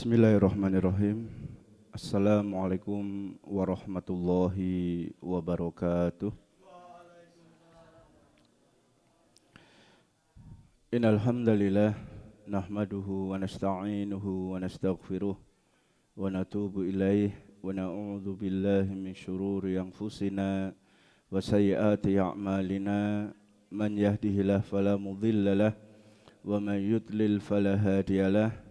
Bismillahirrahmanirrahim. Assalamualaikum warahmatullahi wabarakatuh. Innal hamdalillah nahmaduhu wa nasta'inuhu wa nastaghfiruh wa natubu ilaih wa na'udzu billahi min syururi anfusina wa sayyiati a'malina. Man yahdihillahu fala mudhillalah wa man yudlil fala hadiyalah.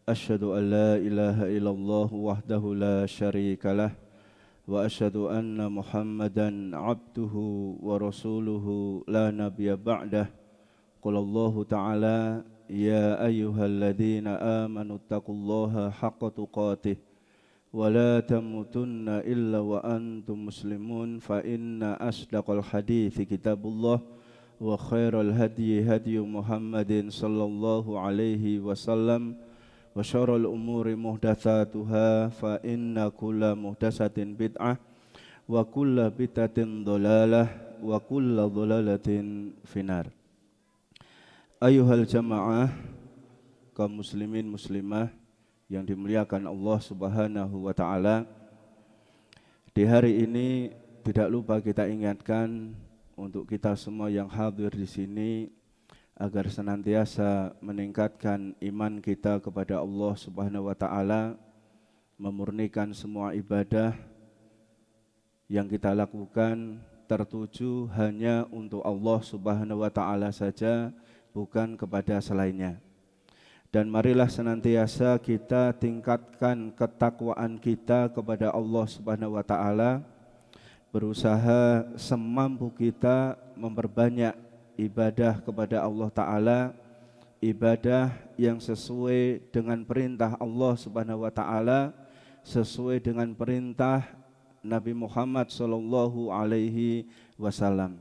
Asyhadu an la ilaha illallah wahdahu la syarika lah wa asyhadu anna Muhammadan abduhu wa rasuluhu la nabiyya ba'dah. Qala Allah ta'ala ya ayyuhalladzina amanu taqullaha haqqa tuqatih wa la tamutunna illa wa antum muslimun fa inna asdaqal hadithi kitabullah wa khairal hadyi hadyu Muhammadin sallallahu alaihi wasallam wa syarrul umuri muhdatsatuha fa inna kulla muhdatsatin bid'ah wa kulla bid'atin dhalalah wa kulla dhalalatin finar. Ayuhal jamaah, kaum muslimin muslimah yang dimuliakan Allah Subhanahu wa taala. Di hari ini tidak lupa kita ingatkan untuk kita semua yang hadir di sini agar senantiasa meningkatkan iman kita kepada Allah Subhanahu wa taala, memurnikan semua ibadah yang kita lakukan tertuju hanya untuk Allah Subhanahu wa taala saja, bukan kepada selainnya. Dan marilah senantiasa kita tingkatkan ketakwaan kita kepada Allah Subhanahu wa taala, berusaha semampu kita memperbanyak ibadah kepada Allah Ta'ala, ibadah yang sesuai dengan perintah Allah Subhanahu wa Ta'ala, sesuai dengan perintah Nabi Muhammad Sallallahu Alaihi Wasallam.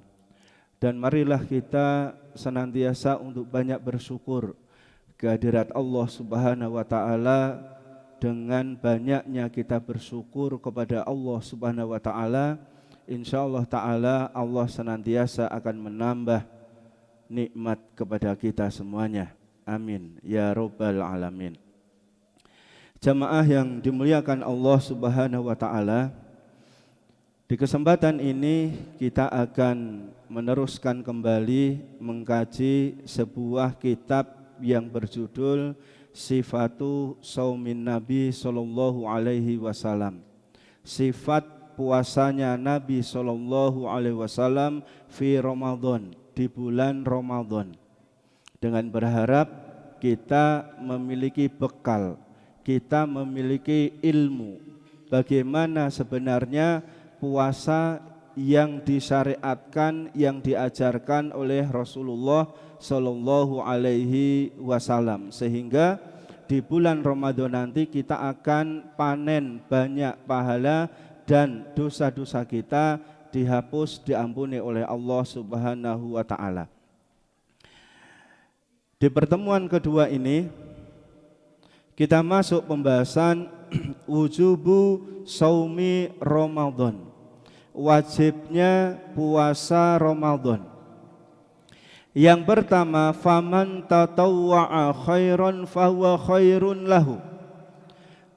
Dan marilah kita senantiasa untuk banyak bersyukur kehadirat Allah Subhanahu wa Ta'ala. Dengan banyaknya kita bersyukur kepada Allah Subhanahu wa Ta'ala, insyaallah Ta'ala Allah senantiasa akan menambah nikmat kepada kita semuanya. Amin ya rabbal alamin. Jamaah yang dimuliakan Allah Subhanahu wa taala, di kesempatan ini kita akan meneruskan kembali mengkaji sebuah kitab yang berjudul Sifatu Shaumin Nabi sallallahu alaihi wasallam. Sifat puasanya Nabi sallallahu alaihi wasallam fi Ramadan, di bulan Ramadan, dengan berharap kita memiliki bekal, kita memiliki ilmu bagaimana sebenarnya puasa yang disyariatkan, yang diajarkan oleh Rasulullah Sallallahu Alaihi Wasallam, sehingga di bulan Ramadan nanti kita akan panen banyak pahala dan dosa-dosa kita dihapus, diampuni oleh Allah Subhanahu wa taala. Di pertemuan kedua ini kita masuk pembahasan wujubu shaumi Ramadan, wajibnya puasa Ramadan. Yang pertama, faman tatawwa'a khairan fahuwa khairun lahu.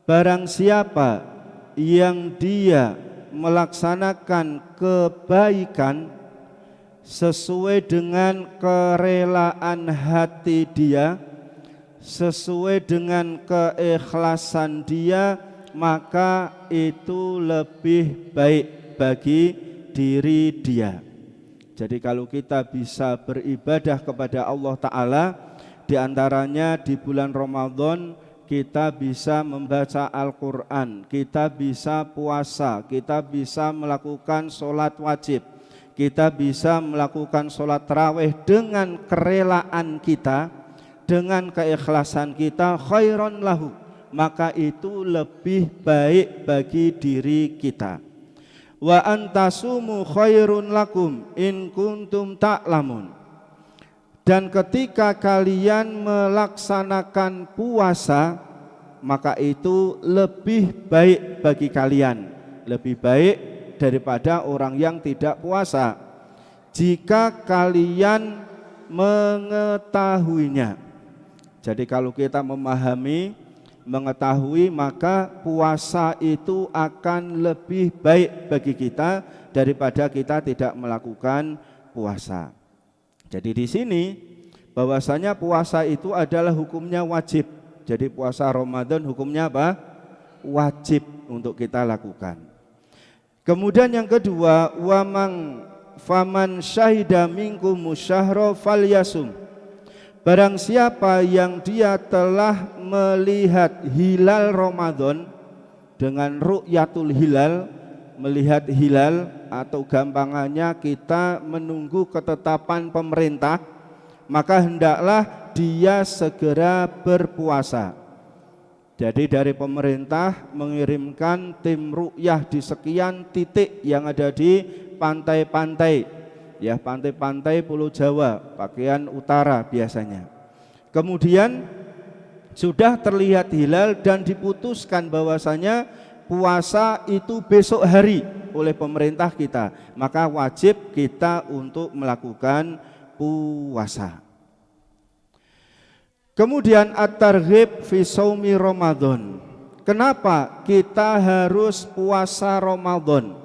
Barang siapa yang dia melaksanakan kebaikan sesuai dengan kerelaan hati dia, sesuai dengan keikhlasan dia, maka itu lebih baik bagi diri dia. Jadi kalau kita bisa beribadah kepada Allah Ta'ala, diantaranya di bulan Ramadan kita bisa membaca Al-Quran, kita bisa puasa, kita bisa melakukan sholat wajib, kita bisa melakukan sholat tarawih dengan kerelaan kita, dengan keikhlasan kita, khairan lahu, maka itu lebih baik bagi diri kita. Wa antasumu khairun lakum in kuntum ta'lamun. Dan ketika kalian melaksanakan puasa, maka itu lebih baik bagi kalian, lebih baik daripada orang yang tidak puasa, jika kalian mengetahuinya. Jadi kalau kita memahami mengetahui, maka puasa itu akan lebih baik bagi kita daripada kita tidak melakukan puasa. Jadi di sini bahwasanya puasa itu adalah hukumnya wajib. Jadi puasa Ramadan hukumnya apa? Wajib untuk kita lakukan. Kemudian yang kedua, faman syahida minkum syahra falyasum. Barang siapa yang dia telah melihat hilal Ramadan dengan ru'yatul hilal, melihat hilal atau gampangannya kita menunggu ketetapan pemerintah, maka hendaklah dia segera berpuasa. Jadi dari pemerintah mengirimkan tim ru'yah di sekian titik yang ada di pantai-pantai, ya pantai-pantai Pulau Jawa, bagian utara biasanya. Kemudian sudah terlihat hilal dan diputuskan bahwasanya puasa itu besok hari oleh pemerintah kita, maka wajib kita untuk melakukan puasa. Kemudian at-targhib fi shaumi Ramadan. Kenapa kita harus puasa Ramadan?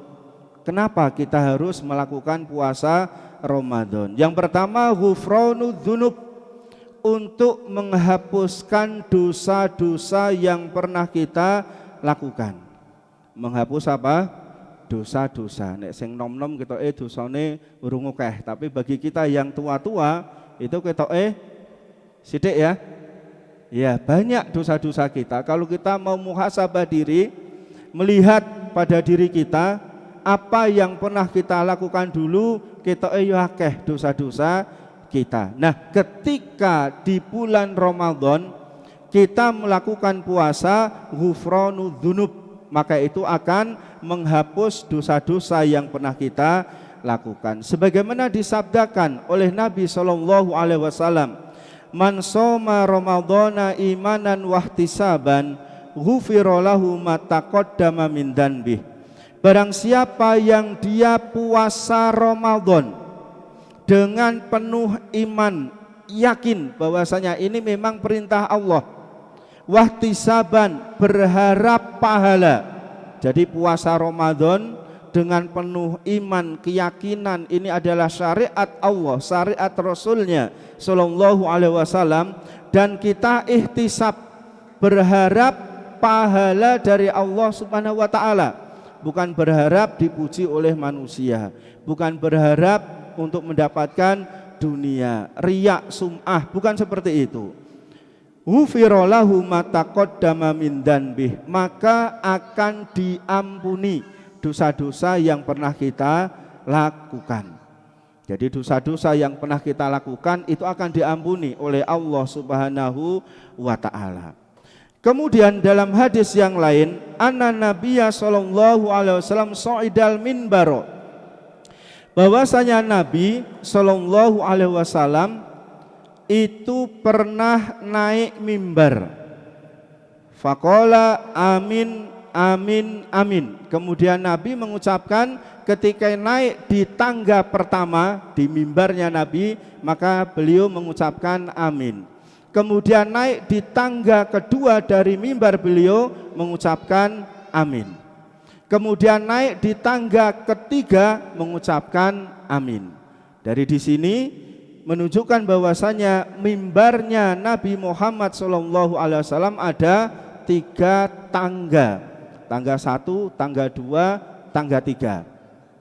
Kenapa kita harus melakukan puasa Ramadan? Yang pertama, ghufranu dzunub, untuk menghapuskan dosa-dosa yang pernah kita lakukan. Menghapus apa? Dosa-dosa. Nek sing nom-nom ketoke dosane urung akeh, tapi bagi kita yang tua-tua itu ketoke sithik ya. Ya, banyak dosa-dosa kita. Kalau kita mau muhasabah diri, melihat pada diri kita apa yang pernah kita lakukan dulu, ketoke yo akeh dosa-dosa kita. Nah, ketika di bulan Ramadan kita melakukan puasa ghufranu dzunub, maka itu akan menghapus dosa-dosa yang pernah kita lakukan. Sebagaimana disabdakan oleh Nabi sallallahu alaihi wasallam, man shoma ramadhana imanan wahtisaban ghufira lahu ma taqaddama min dzanbih. Barang siapa yang dia puasa Ramadan dengan penuh iman, yakin bahwasanya ini memang perintah Allah, wahtisaban, berharap pahala. Jadi puasa Ramadan dengan penuh iman, keyakinan ini adalah syariat Allah, syariat Rasulnya sallallahu alaihi wasallam, dan kita ihtisab, berharap pahala dari Allah subhanahu wa ta'ala, bukan berharap dipuji oleh manusia, bukan berharap untuk mendapatkan dunia, riya, sum'ah, bukan seperti itu. Ghufira lahu ma taqaddama min dzanbih, maka akan diampuni dosa-dosa yang pernah kita lakukan. Jadi dosa-dosa yang pernah kita lakukan itu akan diampuni oleh Allah Subhanahu wa ta'ala. Kemudian dalam hadis yang lain, anna nabiyya sallallahu alaihi wasallam sa'idal minbar, bahwasanya Nabi sallallahu alaihi wasallam itu pernah naik mimbar. Faqala amin amin amin. Kemudian Nabi mengucapkan ketika naik di tangga pertama di mimbarnya Nabi, maka beliau mengucapkan amin. Kemudian naik di tangga kedua dari mimbar, beliau mengucapkan amin. Kemudian naik di tangga ketiga mengucapkan amin. Dari di sini menunjukkan bahwasanya mimbarnya Nabi Muhammad SAW ada 3 tangga. Tangga 1, tangga 2, tangga 3.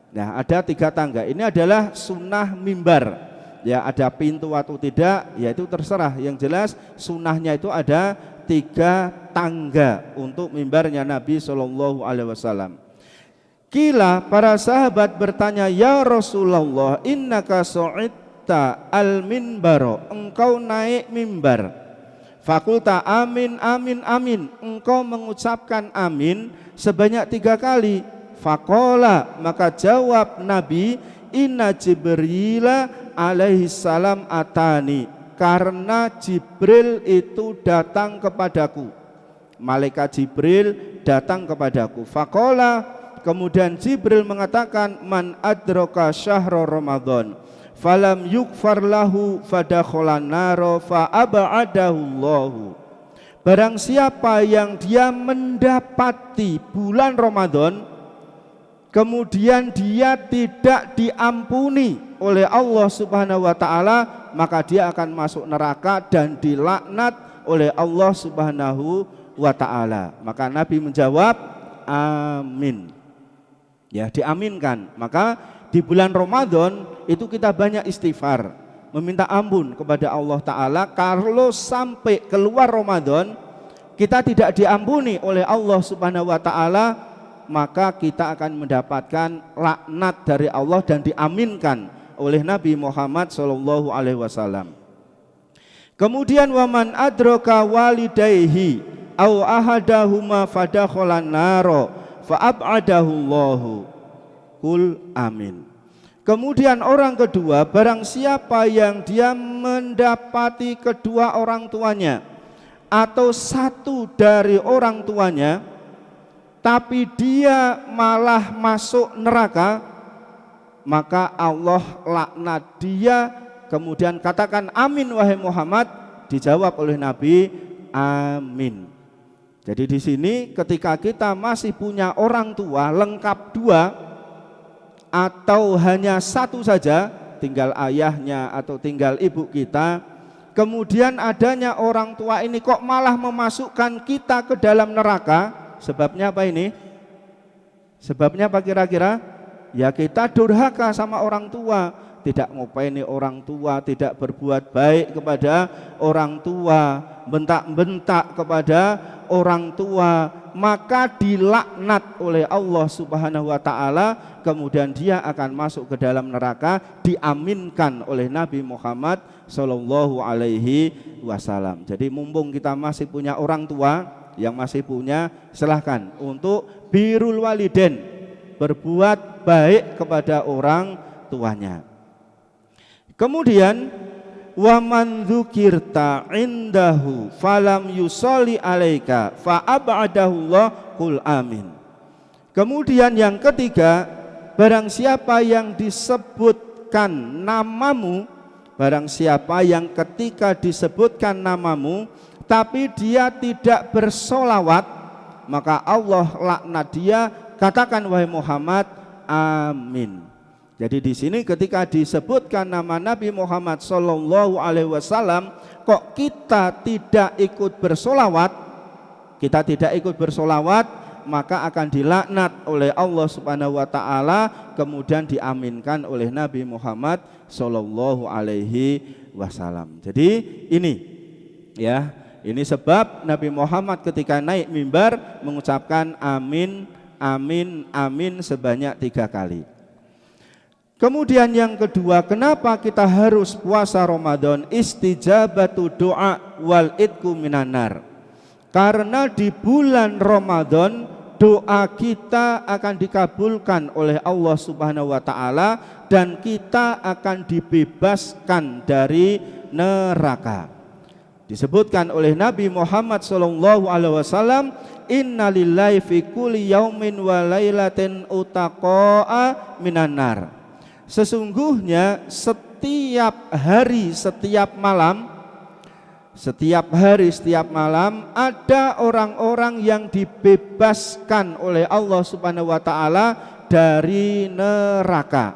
Nah, ada 3 tangga. Ini adalah sunnah mimbar. Ya, ada pintu atau tidak, ya itu terserah. Yang jelas sunnahnya itu ada 3 tangga untuk mimbarnya Nabi sallallahu alaihi wasallam. Kila, para sahabat bertanya, ya Rasulullah, innaka su'idta al-minbaro, engkau naik mimbar. Fakulta amin amin amin, engkau mengucapkan amin sebanyak 3 kali. Fakola, maka jawab Nabi, inna Jibrila alaihi salam atani, karena Jibril itu datang kepadaku, malaikat Jibril datang kepadaku. Fakola, kemudian Jibril mengatakan, man adraka syahra Ramadan falam yukfar lahu fadakholan naro fa aba'adahu Allahu. barang siapa yang dia mendapati bulan Ramadan kemudian dia tidak diampuni oleh Allah Subhanahu wa taala, maka dia akan masuk neraka dan dilaknat oleh Allah Subhanahu wa taala. Maka Nabi menjawab amin. Ya, diaminkan. Maka di bulan Ramadan itu kita banyak istighfar, meminta ampun kepada Allah taala. Kalau sampai keluar Ramadan kita tidak diampuni oleh Allah Subhanahu wa taala, maka kita akan mendapatkan laknat dari Allah dan diaminkan oleh Nabi Muhammad sallallahu alaihi wasallam. Kemudian waman adraka walidayhi au ahadahuma fadakhalan naro fa ab'adahu Allahu. Qul amin. Kemudian orang kedua, barang siapa yang dia mendapati kedua orang tuanya atau satu dari orang tuanya tapi dia malah masuk neraka, maka Allah laknat dia. Kemudian katakan amin wahai Muhammad, dijawab oleh Nabi amin. Jadi di sini ketika kita masih punya orang tua lengkap dua atau hanya satu saja, tinggal ayahnya atau tinggal ibu kita, kemudian adanya orang tua ini kok malah memasukkan kita ke dalam neraka, sebabnya apa ini? Sebabnya apa kira-kira? Ya kita durhaka sama orang tua, tidak ngopeni orang tua, tidak berbuat baik kepada orang tua, bentak-bentak kepada orang tua, maka dilaknat oleh Allah Subhanahu wa taala, kemudian dia akan masuk ke dalam neraka, diaminkan oleh Nabi Muhammad sallallahu alaihi wasallam. Jadi mumpung kita masih punya orang tua, yang masih punya silahkan untuk birrul walidain, berbuat baik kepada orang tuanya. Kemudian wa man dzukirta indahu falam yusolli alaika fa ab'adahu Allah, qul amin. Kemudian yang ketiga, barang siapa yang disebutkan namamu, barang siapa yang ketika disebutkan namamu tapi dia tidak bersolawat, maka Allah laknat dia. Katakan wahai Muhammad amin. Jadi di sini ketika disebutkan nama Nabi Muhammad sallallahu alaihi wasallam, kok kita tidak ikut bersolawat, maka akan dilaknat oleh Allah Subhanahu wa taala, kemudian diaminkan oleh Nabi Muhammad sallallahu alaihi wasallam. Jadi ini ya, ini sebab Nabi Muhammad ketika naik mimbar mengucapkan amin, amin, amin sebanyak 3 kali. Kemudian yang kedua, kenapa kita harus puasa Ramadan? Istijabatu doa wal idku minanar. Karena di bulan Ramadan doa kita akan dikabulkan oleh Allah Subhanahu wa taala dan kita akan dibebaskan dari neraka. Disebutkan oleh Nabi Muhammad sallallahu alaihi wasallam, innalillahi fi kulli yaumin wa lailatin utaqaa minan nar. Sesungguhnya setiap hari, setiap malam ada orang-orang yang dibebaskan oleh Allah Subhanahu wa taala dari neraka.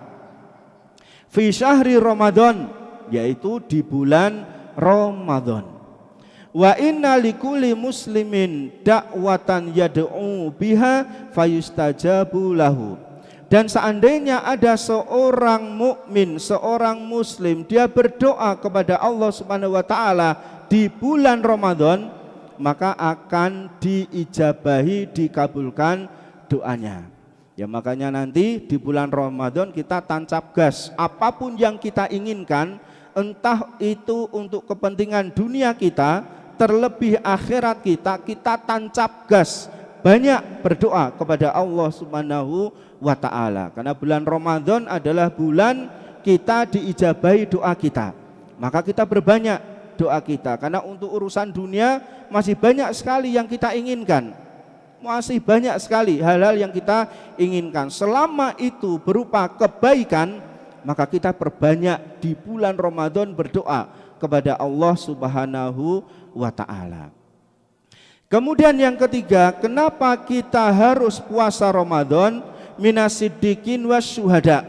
Fi syahri Ramadan, yaitu di bulan Ramadan. Wa inna likulli muslimin da'watan yad'u biha fayustajabu lahu. Dan seandainya ada seorang mukmin, seorang muslim, dia berdoa kepada Allah Subhanahu wa taala di bulan Ramadan, maka akan diijabahi, dikabulkan doanya. Ya makanya nanti di bulan Ramadan kita tancap gas apapun yang kita inginkan, entah itu untuk kepentingan dunia kita, terlebih akhirat kita, kita tancap gas, banyak berdoa kepada Allah Subhanahu wa ta'ala. Karena bulan Ramadan adalah bulan kita diijabahi doa kita, maka kita berbanyak doa kita. Karena untuk urusan dunia masih banyak sekali yang kita inginkan, masih banyak sekali hal-hal yang kita inginkan. Selama itu berupa kebaikan, maka kita perbanyak di bulan Ramadan berdoa kepada Allah Subhanahu wa ta'ala. Kemudian yang ketiga, kenapa kita harus puasa Ramadan? Minasiddiqin wasyuhada.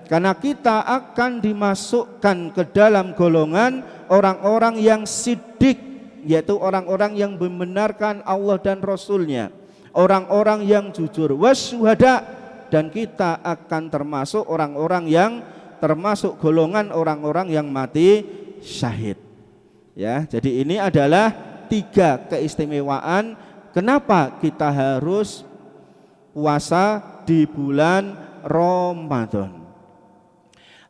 Karena kita akan dimasukkan ke dalam golongan orang-orang yang siddiq, yaitu orang-orang yang membenarkan Allah dan Rasulnya, orang-orang yang jujur, wasyuhada, dan kita akan termasuk orang-orang yang termasuk golongan orang-orang yang mati syahid. Ya, jadi ini adalah 3 keistimewaan kenapa kita harus puasa di bulan Ramadan.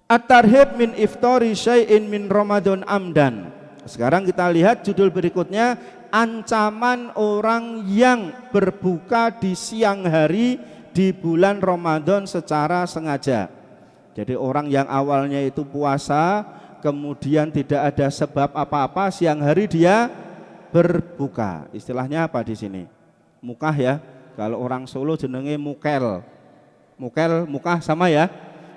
At-tarhib min iftari syai'in min Ramadan amdan. Sekarang kita lihat judul berikutnya, ancaman orang yang berbuka di siang hari di bulan Ramadan secara sengaja. Jadi orang yang awalnya itu puasa, kemudian tidak ada sebab apa-apa, siang hari dia berbuka. Istilahnya apa di sini? Mukah ya. Kalau orang Solo jenenge mukel. Mukel, mukah sama ya?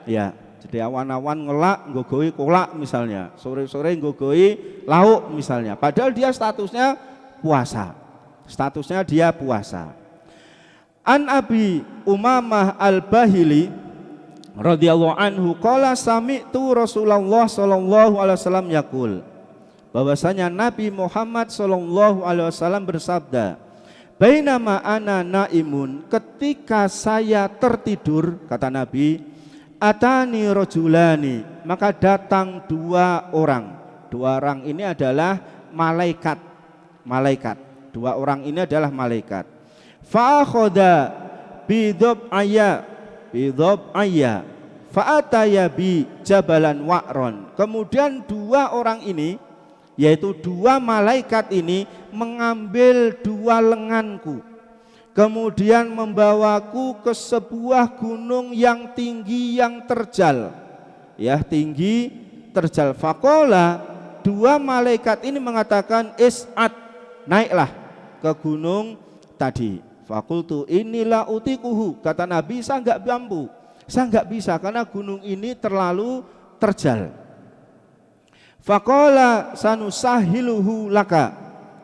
Ya. Jadi awan-awan ngelak nggogohi kolak misalnya, sore-sore nggogohi lauk misalnya. Padahal dia statusnya puasa. Statusnya dia puasa. An Abi Umamah Al-Bahili radhiyallahu anhu qala sami'tu Rasulullah sallallahu alaihi wasallam yaqul, bahwasanya Nabi Muhammad sallallahu alaihi wasallam bersabda, bainama ana naimun, ketika saya tertidur, kata Nabi, atani rajulani, maka datang 2 orang. 2 orang ini adalah malaikat. Malaikat. 2 orang ini adalah malaikat. Fa akhadha bidhab ayya fa ataya bi jabalan wa'ron. Kemudian 2 orang ini, yaitu 2 malaikat ini, mengambil 2 lenganku, kemudian membawaku ke sebuah gunung yang tinggi, yang terjal, ya, tinggi terjal. Faqala, 2 malaikat ini mengatakan, is'ad, naiklah ke gunung tadi. Fakultu inilah utikuhu, kata Nabi, saya enggak mampu, saya enggak bisa karena gunung ini terlalu terjal. Faqala sanusahiluhu laka.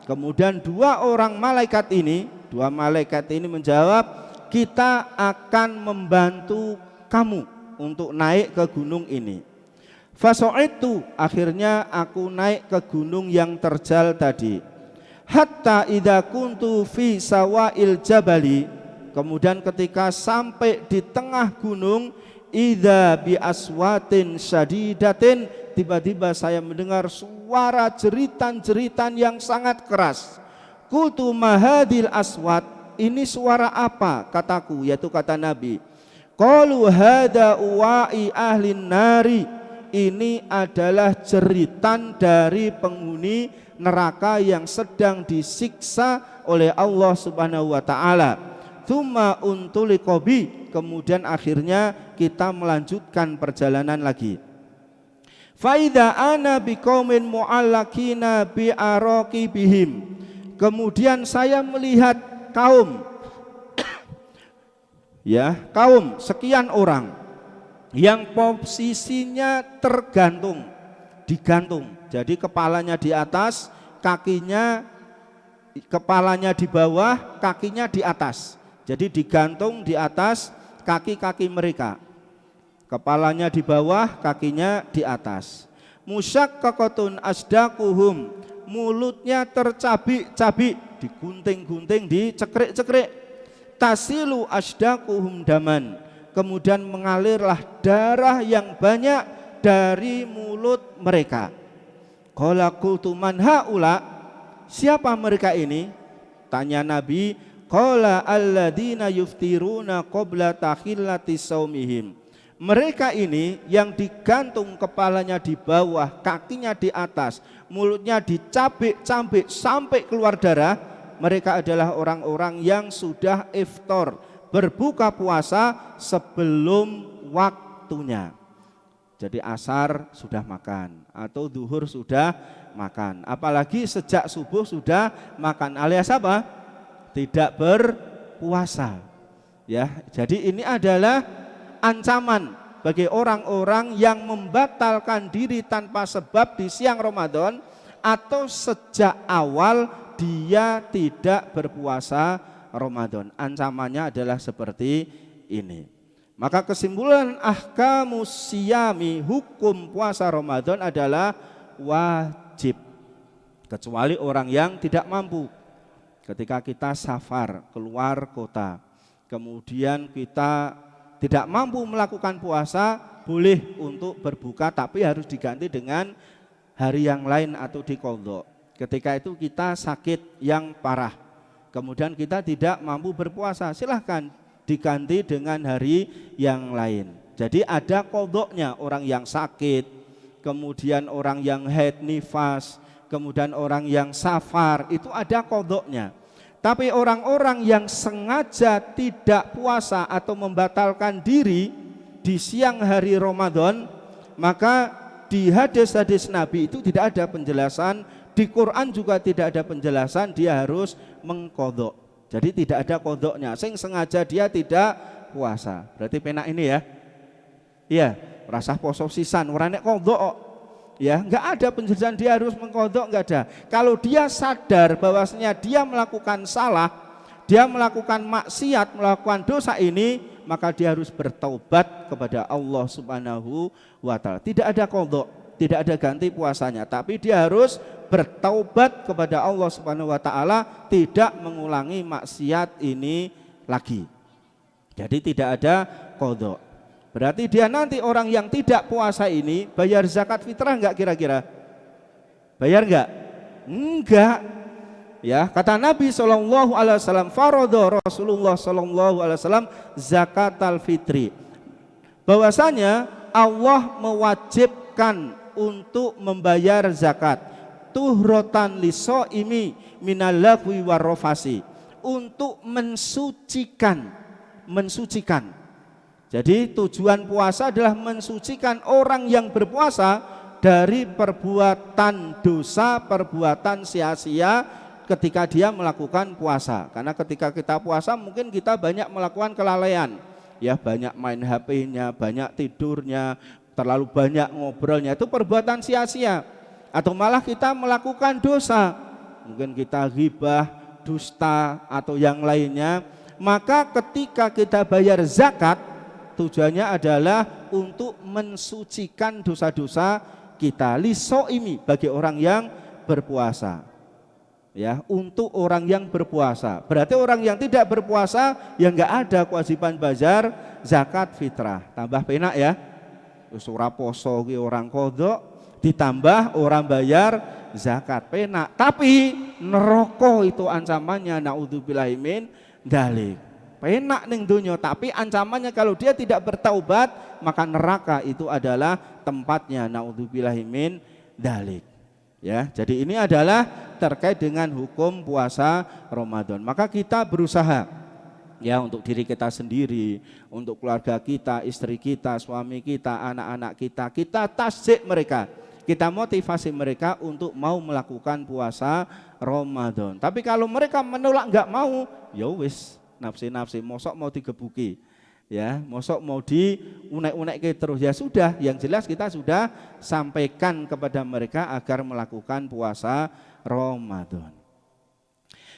Kemudian 2 orang malaikat ini, 2 malaikat ini menjawab, kita akan membantu kamu untuk naik ke gunung ini. Faso'itu, akhirnya aku naik ke gunung yang terjal tadi. Hatta idza kuntu fi sawa'il jabali, kemudian ketika sampai di tengah gunung, idza bi aswatin syadidatin, tiba-tiba saya mendengar suara jeritan-jeritan yang sangat keras. Qultu mahadil aswat, ini suara apa, kataku, yaitu kata Nabi. Qalu hada uwa'i ahlin nari, ini adalah jeritan dari penghuni neraka yang sedang disiksa oleh Allah Subhanahu wa taala. Tsumma untuliqobi, kemudian akhirnya kita melanjutkan perjalanan lagi. Faida ana biqaumin mu'allaqina bi araqibihim, kemudian saya melihat kaum ya, kaum sekian orang yang posisinya tergantung, digantung. Jadi kepalanya di atas, kepalanya di bawah, kakinya di atas. Jadi digantung di atas kaki-kaki mereka. Kepalanya di bawah, kakinya di atas. Musyaqqaqatun asdaquhum, mulutnya tercabik-cabik, digunting-gunting, dicekrik-cekrik. Tasilu asdaquhum daman, kemudian mengalirlah darah yang banyak dari mulut mereka. Qala qultu man haula, siapa mereka ini? Tanya Nabi. Qala alladzina yuftiruna qabla takhillati saumihim, mereka ini yang digantung kepalanya di bawah, kakinya di atas, mulutnya dicabik-cabik sampai keluar darah. Mereka adalah orang-orang yang sudah iftar, berbuka puasa sebelum waktunya. Jadi asar sudah makan atau duhur sudah makan, apalagi sejak subuh sudah makan, alias apa? Tidak berpuasa. Ya, jadi ini adalah ancaman bagi orang-orang yang membatalkan diri tanpa sebab di siang Ramadan atau sejak awal dia tidak berpuasa Ramadan. Ancamannya adalah seperti ini. Maka kesimpulan ahkamus siyami, hukum puasa Ramadan adalah wajib. Kecuali orang yang tidak mampu. Ketika kita safar keluar kota, kemudian kita tidak mampu melakukan puasa, boleh untuk berbuka tapi harus diganti dengan hari yang lain atau diqadha. Ketika itu kita sakit yang parah, kemudian kita tidak mampu berpuasa, silahkan diganti dengan hari yang lain. Jadi ada qadhanya orang yang sakit, kemudian orang yang haid nifas, kemudian orang yang safar, itu ada qadhanya. Tapi orang-orang yang sengaja tidak puasa atau membatalkan diri di siang hari Ramadan, maka di hadis-hadis Nabi itu tidak ada penjelasan, di Quran juga tidak ada penjelasan dia harus mengqadha. Jadi tidak ada qadhanya. Sing sengaja dia tidak puasa. Berarti penak ini ya. Iya, rasa poso sisan ora nek qadha. Ya, enggak ada penjelasan dia harus mengqadha, enggak ada. Kalau dia sadar bahwasanya dia melakukan salah, dia melakukan maksiat, melakukan dosa ini, maka dia harus bertaubat kepada Allah Subhanahu wa taala. Tidak ada qadha, tidak ada ganti puasanya, tapi dia harus bertaubat kepada Allah Subhanahu wa taala, tidak mengulangi maksiat ini lagi. Jadi tidak ada qadha. Berarti dia nanti orang yang tidak puasa ini bayar zakat fitrah enggak kira-kira? Bayar enggak? Enggak. Ya, kata Nabi sallallahu alaihi wasallam, faradha Rasulullah sallallahu alaihi wasallam zakatal fitri. Bahwasanya Allah mewajibkan untuk membayar zakat tuhrotan lisoimi minal lagwi warrafasi, untuk mensucikan. Jadi tujuan puasa adalah mensucikan orang yang berpuasa dari perbuatan dosa, perbuatan sia-sia ketika dia melakukan puasa. Karena ketika kita puasa mungkin kita banyak melakukan kelalaian, ya, banyak main HP-nya, banyak tidurnya, terlalu banyak ngobrolnya, itu perbuatan sia-sia. Atau malah kita melakukan dosa, mungkin kita ghibah, dusta atau yang lainnya. Maka ketika kita bayar zakat, tujuannya adalah untuk mensucikan dosa-dosa kita, lisoimi, bagi orang yang berpuasa. Ya, untuk orang yang berpuasa. Berarti orang yang tidak berpuasa yang enggak ada kewajiban bayar zakat fitrah. Tambah penak ya. Wis ora poso ki orang qadha, ditambah orang bayar zakat, penak. Tapi neraka itu ancamannya, naudzubillahi min dzalik. Penak ning dunya, tapi ancamannya kalau dia tidak bertaubat, maka neraka itu adalah tempatnya, naudzubillahi min dzalik. Ya, jadi ini adalah terkait dengan hukum puasa Ramadan. Maka kita berusaha, ya, untuk diri kita sendiri, untuk keluarga kita, istri kita, suami kita, anak-anak kita, kita tasdik mereka, kita motivasi mereka untuk mau melakukan puasa Ramadan. Tapi kalau mereka menolak, enggak mau, ya wis, nafsi-nafsi, mosok mau digebuki, ya, mosok mau diunek-unek terus, ya sudah, yang jelas kita sudah sampaikan kepada mereka agar melakukan puasa Ramadan.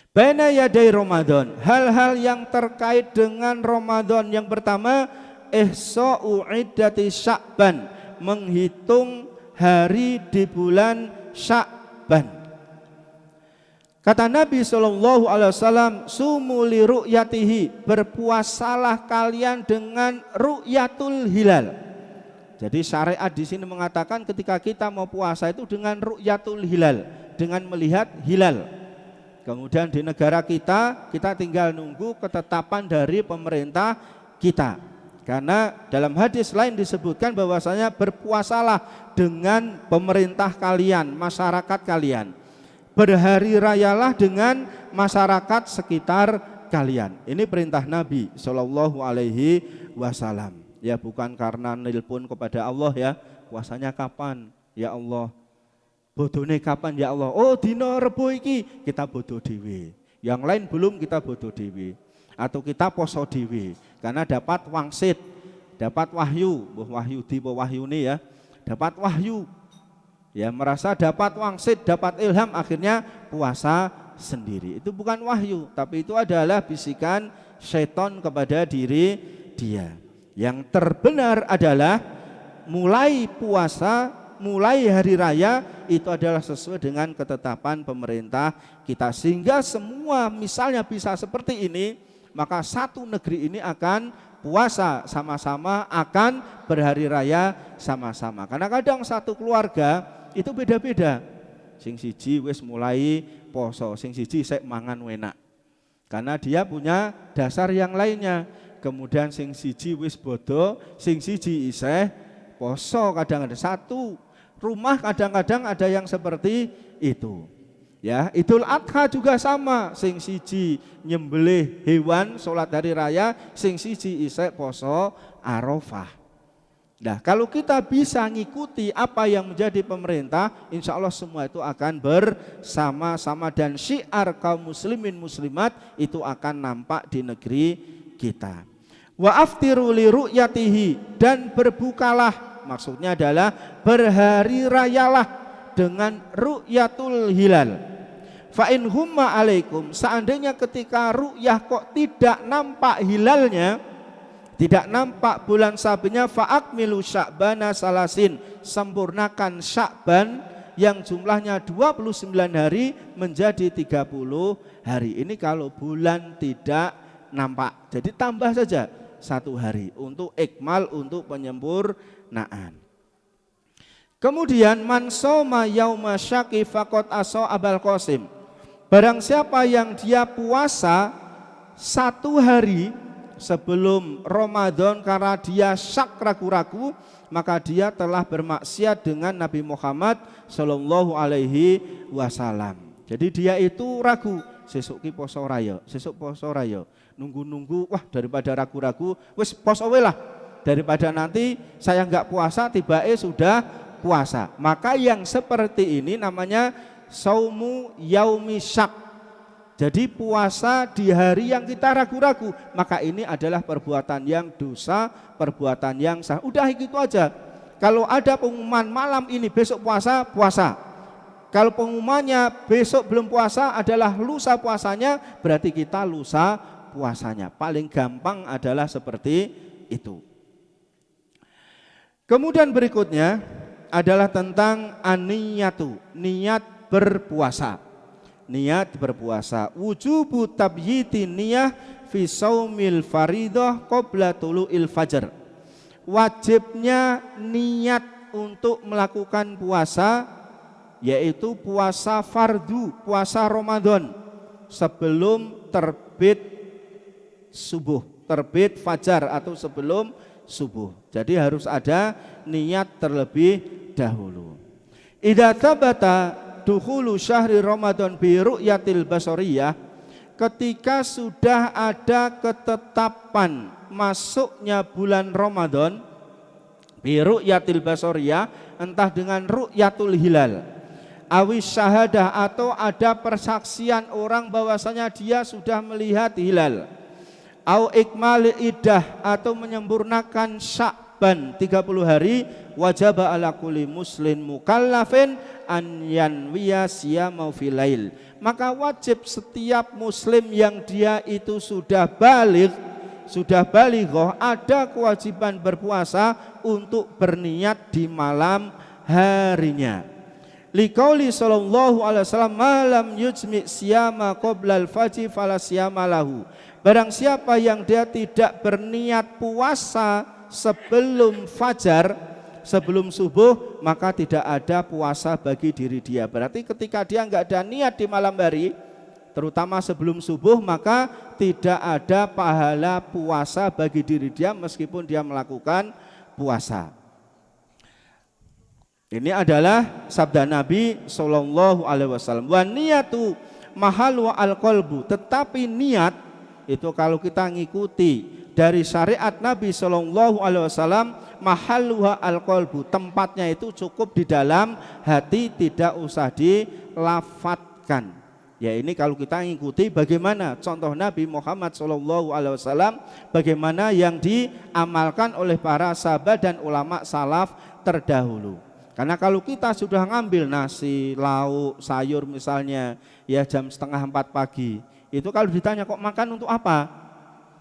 Baina yaday Ramadan, hal-hal yang terkait dengan Ramadan. Yang pertama, ihsa'u iddati Sya'ban, menghitung hari di bulan Sya'ban. Kata Nabi SAW, sumu li ru'yatihi, berpuasalah kalian dengan ru'yatul hilal. Jadi syariat di sini mengatakan ketika kita mau puasa itu dengan ru'yatul hilal, dengan melihat hilal. Kemudian di negara kita tinggal nunggu ketetapan dari pemerintah kita. Karena dalam hadis lain disebutkan bahwasanya berpuasalah dengan pemerintah kalian, masyarakat kalian. Berhari rayalah dengan masyarakat sekitar kalian. Ini perintah Nabi Shallallahu Alaihi Wasallam. Ya, bukan karena nelpon kepada Allah, ya, puasanya kapan? Ya Allah, bodone kapan? Ya Allah, oh dino Rebo iki kita bodo dhewe. Yang lain belum, kita bodo dhewe. Atau kita poso dhewe. Karena dapat wangsit, dapat wahyu, wahyu di wahyu ini, ya, dapat wahyu. Ya, merasa dapat wangsit, dapat ilham, akhirnya puasa sendiri. Itu bukan wahyu, tapi itu adalah bisikan syaitan kepada diri dia. Yang terbenar adalah mulai puasa, mulai hari raya itu adalah sesuai dengan ketetapan pemerintah kita. Sehingga semua misalnya bisa seperti ini, maka satu negeri ini akan puasa sama-sama, akan berhari raya sama-sama. Karena kadang satu keluarga itu beda-beda. Sing siji wis mulai poso, sing siji sek mangan enak. Karena dia punya dasar yang lainnya. Kemudian sing siji wis bodo, sing siji isih poso. Kadang-kadang satu rumah kadang-kadang ada yang seperti itu. Ya, Idul Adha juga sama, sing siji nyembelih hewan salat hari raya, sing siji isih poso Arafah. Nah, kalau kita bisa ngikuti apa yang menjadi pemerintah, insya Allah semua itu akan bersama-sama dan syiar kaum muslimin muslimat itu akan nampak di negeri kita. Wa aftiru li ru'yatihi, dan berbukalah, maksudnya adalah berhari rayalah dengan ru'yatul hilal. Fa in humma alaikum, seandainya ketika ru'yah kok tidak nampak hilalnya, tidak nampak bulan sabitnya, fa'akmilu sya'bana salasin, sempurnakan Sya'ban yang jumlahnya 29 hari menjadi 30 hari. Ini kalau bulan tidak nampak, jadi tambah saja 1 hari untuk ikmal, untuk penyempurnaan. Kemudian man soma yauma syaqi faqad asa Abul Qasim, barang siapa yang dia puasa 1 hari sebelum Ramadan karena dia syak ragu-ragu, maka dia telah bermaksiat dengan Nabi Muhammad Sallallahu Alaihi Wasallam. Jadi dia itu ragu, sesuk ki poso raya, sesuk poso raya, nunggu-nunggu, wah daripada ragu-ragu, wis poso lah, daripada nanti saya nggak puasa tiba-tiba sudah puasa. Maka yang seperti ini namanya saumu yaumi syak. Jadi puasa di hari yang kita ragu-ragu, maka ini adalah perbuatan yang dosa, perbuatan yang sah. Udah gitu aja. Kalau ada pengumuman malam ini besok puasa, puasa. Kalau pengumumannya besok belum puasa adalah lusa puasanya, berarti kita lusa puasanya. Paling gampang adalah seperti itu. Kemudian berikutnya adalah tentang aniyatu, niat berpuasa. Niat berpuasa, wujubu tabyiti niyah fi saumil faridah qabla tulu'il fajr. Wajibnya niat untuk melakukan puasa, yaitu puasa fardu, puasa Ramadan sebelum terbit subuh, terbit fajar atau sebelum subuh. Jadi harus ada niat terlebih dahulu. Idza tabata dukhulu syahri Ramadan bi ru'yatil basariyah, ketika sudah ada ketetapan masuknya bulan Ramadan bi ru'yatil basariyah, entah dengan ru'yatul hilal, awis syahadah, atau ada persaksian orang bahwasanya dia sudah melihat hilal, au ikmal iddah, atau menyempurnakan Sya'ban 30 hari, wajaba ala kulli muslim mukallafin an yanwiya siyama fil lail, maka wajib setiap muslim yang dia itu sudah baligh, sudah balighah, ada kewajiban berpuasa untuk berniat di malam harinya. Liqauli sallallahu alaihi wasallam, malam yujmi siyama qoblal fajr fala siyama lahu, barang siapa yang dia tidak berniat puasa sebelum fajar, sebelum subuh, maka tidak ada puasa bagi diri dia. Berarti ketika dia enggak ada niat di malam hari, terutama sebelum subuh, maka tidak ada pahala puasa bagi diri dia meskipun dia melakukan puasa. Ini adalah sabda Nabi Sallallahu Alaihi Wasallam. Wa niyatu mahalu al-qalbu, tetapi niat itu kalau kita ngikuti dari syariat Nabi Sallallahu Alaihi Wasallam, mahaluha al-qalbu, tempatnya itu cukup di dalam hati, tidak usah dilafatkan. Ya, ini kalau kita ngikuti bagaimana contoh Nabi Muhammad SAW, bagaimana yang diamalkan oleh para sahabat dan ulama salaf terdahulu. Karena kalau kita sudah ngambil nasi, lauk, sayur misalnya ya jam 3:30 pagi, itu kalau ditanya kok makan untuk apa?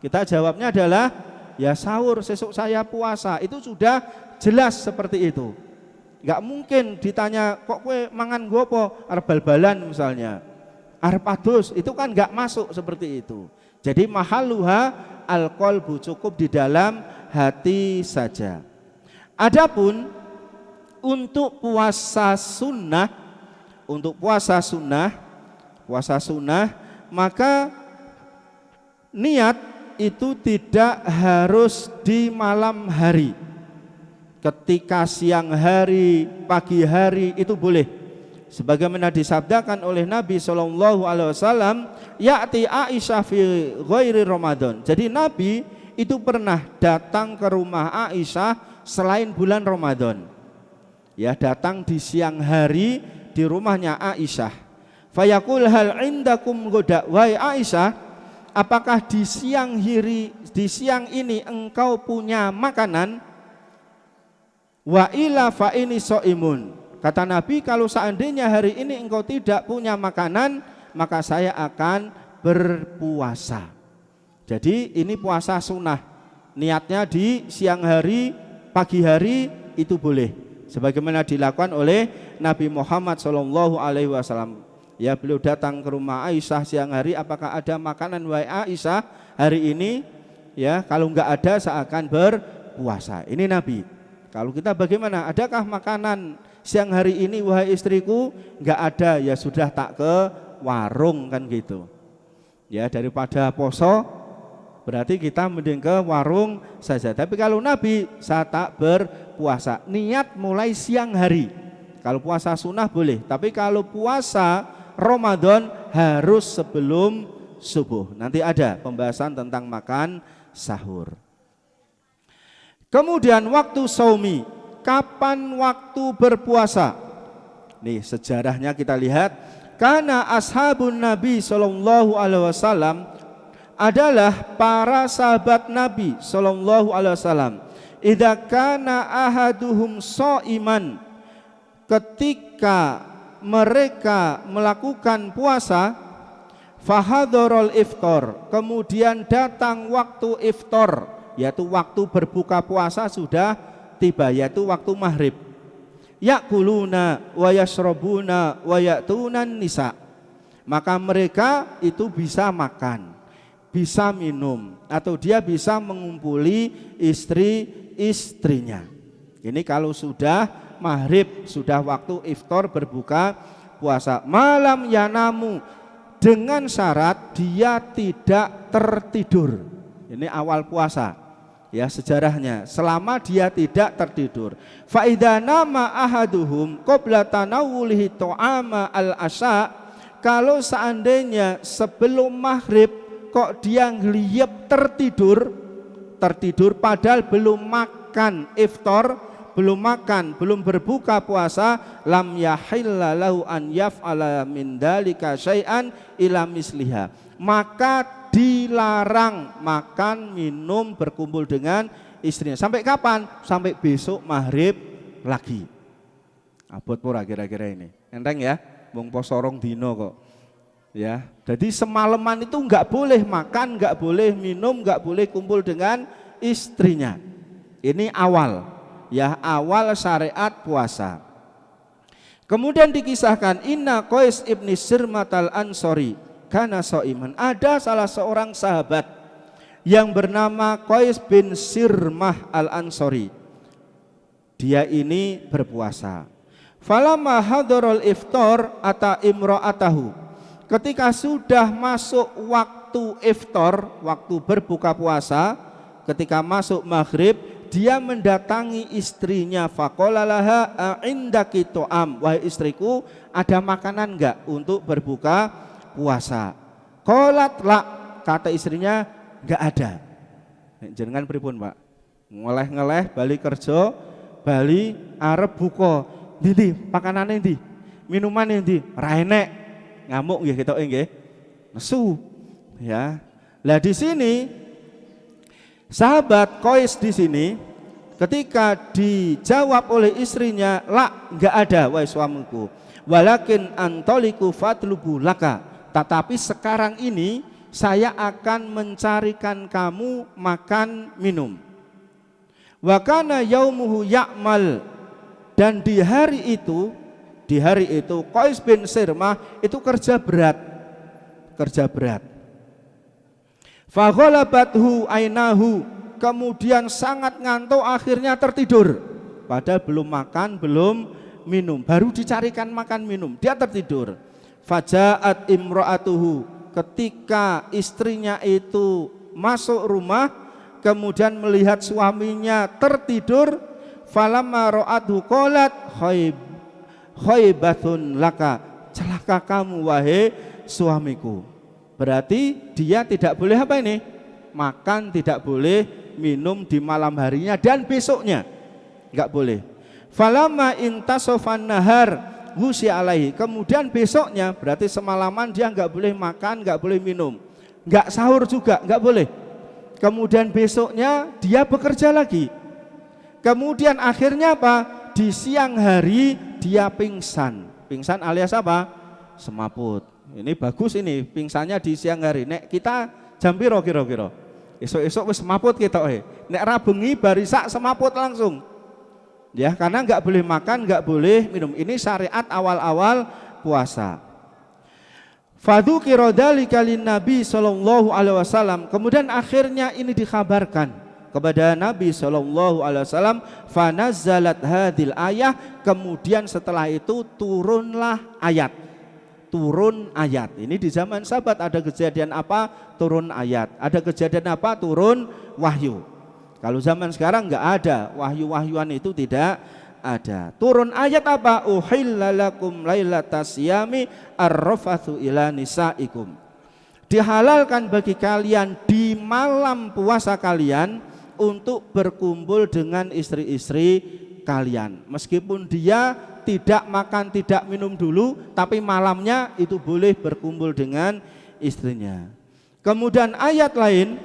Kita jawabnya adalah ya sahur, sesuk saya puasa. Itu sudah jelas seperti itu. Enggak mungkin ditanya kok kue mangan gopo, arep bal-balan misalnya, arep adus, itu kan enggak masuk seperti itu. Jadi mahaluha al-qalbu, cukup di dalam hati saja. Adapun untuk puasa sunnah, maka niat itu tidak harus di malam hari. Ketika siang hari, pagi hari itu boleh. Sebagaimana disabdakan oleh Nabi SAW, ya'ti Aisyah fi ghairi Ramadan. Jadi Nabi itu pernah datang ke rumah Aisyah selain bulan Ramadan. Ya, datang di siang hari di rumahnya Aisyah. Fayaqul hal indakum goda, wahai Aisyah, apakah di siang ini engkau punya makanan? Wa ila fa ini soimun. Kata Nabi, kalau seandainya hari ini engkau tidak punya makanan, maka saya akan berpuasa. Jadi ini puasa sunnah. Niatnya di siang hari, pagi hari itu boleh. Sebagaimana dilakukan oleh Nabi Muhammad SAW. Ya, beliau datang ke rumah Aisyah siang hari, apakah ada makanan wahai Aisyah hari ini? Ya, kalau enggak ada saya akan berpuasa. Ini Nabi. Kalau kita bagaimana? Adakah makanan siang hari ini wahai istriku? Enggak ada, ya sudah tak ke warung kan gitu. Ya, daripada poso berarti kita mending ke warung saja. Tapi kalau Nabi, saya tak berpuasa. Niat mulai siang hari. Kalau puasa sunnah boleh, tapi kalau puasa Ramadan harus sebelum subuh. Nanti ada pembahasan tentang makan sahur. Kemudian waktu saumi, kapan waktu berpuasa? Nih sejarahnya kita lihat. Karena ashabun Nabi SAW adalah para sahabat Nabi SAW. Idza kana ahaduhum shaiman, ketika mereka melakukan puasa, fahadharul iftar, kemudian datang waktu iftar, yaitu waktu berbuka puasa sudah tiba, yaitu waktu maghrib. Yakuluna wa yashrabuna wa ya'tunan nisa, maka mereka itu bisa makan, bisa minum, atau dia bisa mengumpuli istri-istrinya. Ini kalau sudah maghrib, sudah waktu iftar berbuka puasa. Malam yanamu, dengan syarat dia tidak tertidur. Ini awal puasa. Ya, sejarahnya selama dia tidak tertidur. Fa idza nama ahaduhum qabla tanawulihi ta'ama al-asya, kalau seandainya sebelum maghrib kok dia ngliyep tertidur padahal belum makan iftar, belum makan, belum berbuka puasa, lam yahilla lahu an yaf'ala min dalika syai'an ila misliha, maka dilarang makan, minum, berkumpul dengan istrinya. Sampai kapan? Sampai besok maghrib lagi. Abot pura kira-kira ini. Enteng ya, wong poso rong dino kok. Ya, jadi semalaman itu enggak boleh makan, enggak boleh minum, enggak boleh kumpul dengan istrinya. Ini awal, ya awal syariat puasa. Kemudian dikisahkan Inna Qais ibni Sirmat al-Ansori kana so'iman, ada salah seorang sahabat yang bernama Qais bin Sirmah al-Ansori. Dia ini berpuasa. Falamma hadarul iftar ata imra'atahu, ketika sudah masuk waktu iftar, waktu berbuka puasa, ketika masuk maghrib, dia mendatangi istrinya. Faqala laha indaki to'am, wahai istriku, ada makanan enggak untuk berbuka puasa? Qalat la, kata istrinya enggak ada. Jenengan pripun, Pak? Ngeleh-ngeleh bali kerja, bali arep buka. Ndi pakanane ndi? Minumane ndi? Ra enek. Ngamuk nggih ketoke nggih. Nesu. Ya. Lah di sini sahabat Qais di sini Ketika dijawab oleh istrinya, la, enggak ada wahai suamiku. Walakin antoliku fatlubu laka. Tetapi sekarang ini saya akan mencarikan kamu makan minum. Wa kana yaumuhu ya'mal. Dan di hari itu Qais bin Sirmah itu kerja berat. Fa ghalabathu ainahu. Kemudian sangat ngantuk, akhirnya tertidur. Padahal belum makan, belum minum, baru dicarikan makan minum, dia tertidur. Fajaat imra'atuhu, ketika istrinya itu masuk rumah, kemudian melihat suaminya tertidur, falamma ra'athu qalat khaybatun laka, celaka kamu wahai suamiku. Berarti dia tidak boleh apa ini? Makan, tidak boleh minum di malam harinya dan besoknya enggak boleh. Falamma intasofan nahar husi alaihi, kemudian besoknya berarti semalaman dia enggak boleh makan, enggak boleh minum, enggak sahur juga enggak boleh. Kemudian besoknya dia bekerja lagi. Kemudian akhirnya apa? Di siang hari dia pingsan. Pingsan alias apa? Semaput. Ini bagus ini, pingsannya di siang hari. Nek kita jam piro kira-kira? Esok-esok wis semaput kita nek ra bengi barisak semaput langsung. Ya, karena enggak boleh makan, enggak boleh minum. Ini syariat awal-awal puasa. Fadzukira dzalika Nabi sallallahu alaihi wasallam. Kemudian akhirnya ini dikabarkan kepada Nabi sallallahu alaihi wasallam, fanazzalat hadil ayah. Kemudian setelah itu turunlah ayat. Turun ayat. Ini di zaman sahabat ada kejadian apa? Turun ayat. Ada kejadian apa? Turun wahyu. Kalau zaman sekarang enggak ada, wahyu-wahyuan itu tidak ada. Turun ayat apa? Uhilla lakum lailatas siyami arrafathu ila nisaikum. Dihalalkan bagi kalian di malam puasa kalian untuk berkumpul dengan istri-istri kalian. Meskipun dia tidak makan, tidak minum dulu, tapi malamnya itu boleh berkumpul dengan istrinya. Kemudian ayat lain,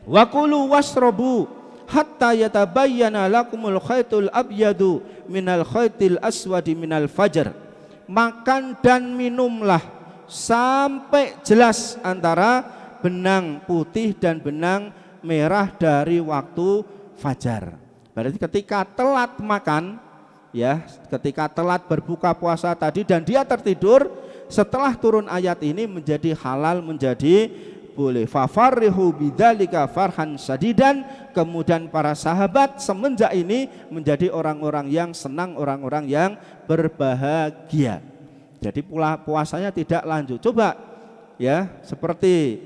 wa kulu wasrobu hatta yatabayyana lakumul khaytul abyadu minal khaytil aswadi minal fajr. Makan dan minumlah sampai jelas antara benang putih dan benang merah dari waktu fajar. Berarti ketika telat makan, ya, ketika telat berbuka puasa tadi dan dia tertidur, setelah turun ayat ini menjadi halal, menjadi boleh. Fafarrihu bidzalika farhan sadidan. Kemudian para sahabat semenjak ini menjadi orang-orang yang senang, orang-orang yang berbahagia. Jadi puasanya tidak lanjut. Coba ya, seperti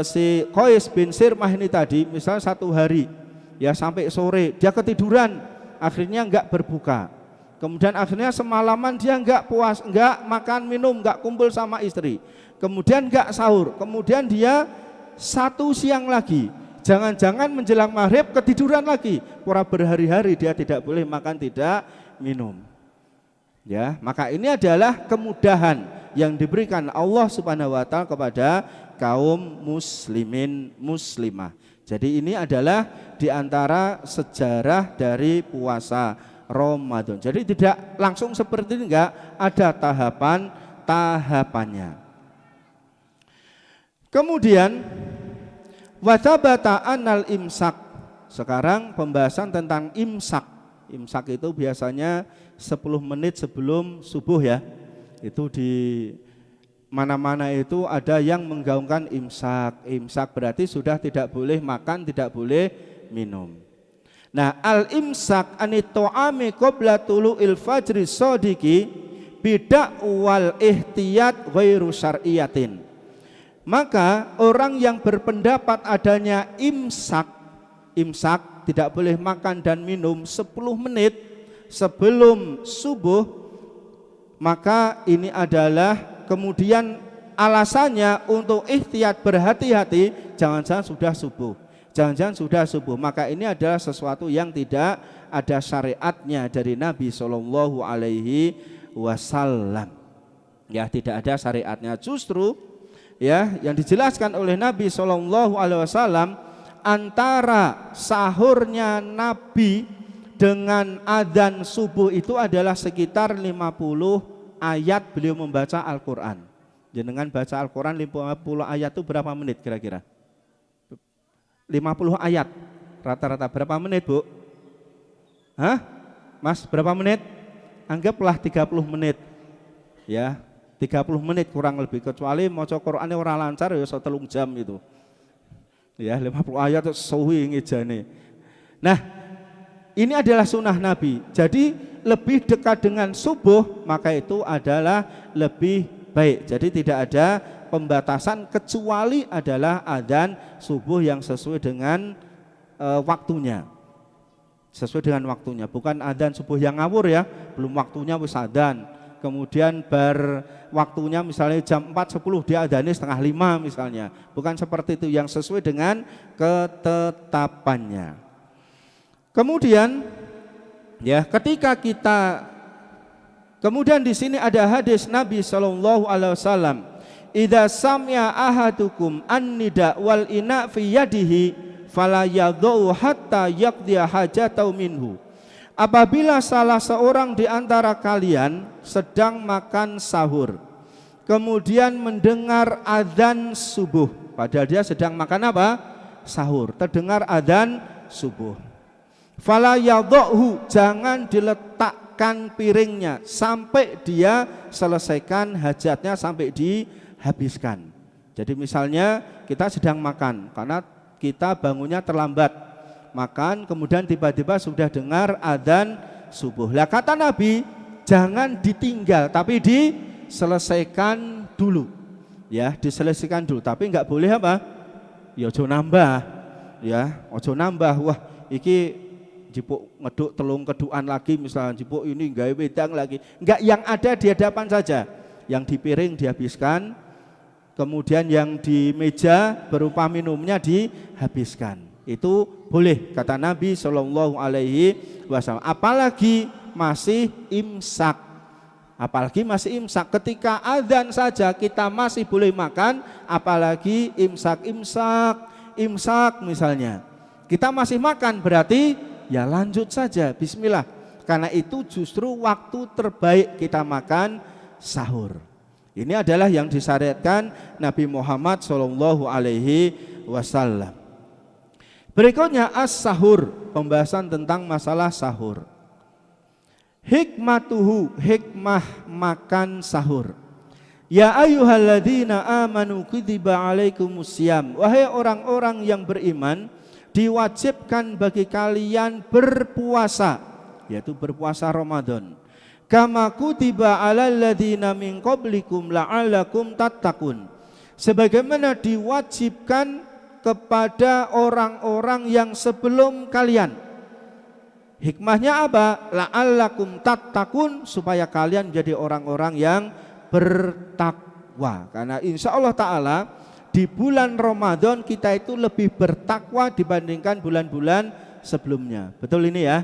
si Qais bin Sirmah ini tadi, misalnya satu hari ya sampai sore dia ketiduran, akhirnya enggak berbuka. Kemudian akhirnya semalaman dia enggak puas, enggak makan minum, enggak kumpul sama istri. Kemudian enggak sahur. Kemudian dia satu siang lagi, jangan-jangan menjelang maghrib ketiduran lagi. Pura berhari-hari dia tidak boleh makan, tidak minum. Ya, maka ini adalah kemudahan yang diberikan Allah Subhanahu wa taala kepada kaum muslimin muslimah. Jadi ini adalah diantara sejarah dari puasa Ramadan. Jadi tidak langsung seperti ini, enggak, ada tahapannya. Kemudian watabata anal imsak. Sekarang pembahasan tentang imsak. Imsak itu biasanya 10 menit sebelum subuh ya. Itu di mana-mana itu ada yang menggaungkan imsak. Imsak berarti sudah tidak boleh makan, tidak boleh minum. Nah, al-imsak anit-ta'ami qabla tulu'il fajri shadiqi bida' wal ihtiyat ghairu syar'iyatin. Maka orang yang berpendapat adanya imsak tidak boleh makan dan minum 10 menit sebelum subuh, maka ini adalah kemudian alasannya untuk ihtiyat, berhati-hati, jangan-jangan sudah subuh. Jangan-jangan sudah subuh. Maka ini adalah sesuatu yang tidak ada syariatnya dari Nabi Shallallahu Alaihi Wasallam. Ya, tidak ada syariatnya. Justru ya yang dijelaskan oleh Nabi Shallallahu Alaihi Wasallam antara sahurnya Nabi dengan adzan subuh itu adalah sekitar 50 ayat beliau membaca Al-Quran. Jenengan baca Al-Quran 50 ayat itu berapa menit kira-kira? 50 ayat rata-rata berapa menit, Bu? Hah? Mas, berapa menit? Anggaplah 30 menit. Ya, 30 menit kurang lebih, kecuali maca Qur'ane ora lancar ya 3 jam itu. Ya, 50 ayat itu suwi ngejane. Nah, ini adalah sunnah Nabi. Jadi lebih dekat dengan subuh, maka itu adalah lebih baik. Jadi tidak ada pembatasan kecuali adalah adzan subuh yang sesuai dengan waktunya. Sesuai dengan waktunya, bukan adzan subuh yang ngawur ya, belum waktunya wis adzan. Kemudian waktunya misalnya jam 4.10 dia adzannya 4:30 misalnya. Bukan seperti itu, yang sesuai dengan ketetapannya. Kemudian ya, ketika kita kemudian di sini ada hadis Nabi sallallahu alaihi wasallam, "Idza sami'a ahadukum an-nida wal ina fi yadihi fala yadhu hatta yaqdiya hajatahu minhu." Apabila salah seorang di antara kalian sedang makan sahur, kemudian mendengar adzan subuh, padahal dia sedang makan apa? Sahur. Terdengar adzan subuh. Fala yadhu, jangan diletakkan piringnya sampai dia selesaikan hajatnya, sampai dihabiskan. Jadi misalnya kita sedang makan, karena kita bangunnya terlambat, makan kemudian tiba-tiba sudah dengar adzan subuh. Lah kata Nabi, jangan ditinggal tapi diselesaikan dulu. Ya, diselesaikan dulu, tapi enggak boleh apa? Ya ojo nambah. Ya, ojo nambah. Wah, iki jipuk ngeduk telung kedukan lagi misalnya, jipuk ini gawe wedang lagi. Enggak, yang ada di hadapan saja. Yang di piring dihabiskan, kemudian yang di meja berupa minumnya dihabiskan. Itu boleh kata Nabi Shallallahu Alaihi Wasallam. Apalagi masih imsak, ketika adzan saja kita masih boleh makan, apalagi imsak misalnya kita masih makan, berarti ya lanjut saja, bismillah. Karena itu justru waktu terbaik kita makan sahur. Ini adalah yang disyariatkan Nabi Muhammad Shallallahu Alaihi Wasallam. Berikutnya as-sahur, pembahasan tentang masalah sahur. Hikmatuhu, hikmah makan sahur. Ya ayyuhalladzina amanu kutiba alaikumusiyam. Wahai orang-orang yang beriman, diwajibkan bagi kalian berpuasa, yaitu berpuasa Ramadan. Kama kutiba alal ladzina min qablikum la'allakum tattaqun. Sebagaimana diwajibkan kepada orang-orang yang sebelum kalian. Hikmahnya apa? La'allakum tattaqun, supaya kalian jadi orang-orang yang bertakwa. Karena insya Allah Ta'ala di bulan Ramadan kita itu lebih bertakwa dibandingkan bulan-bulan sebelumnya. Betul ini ya?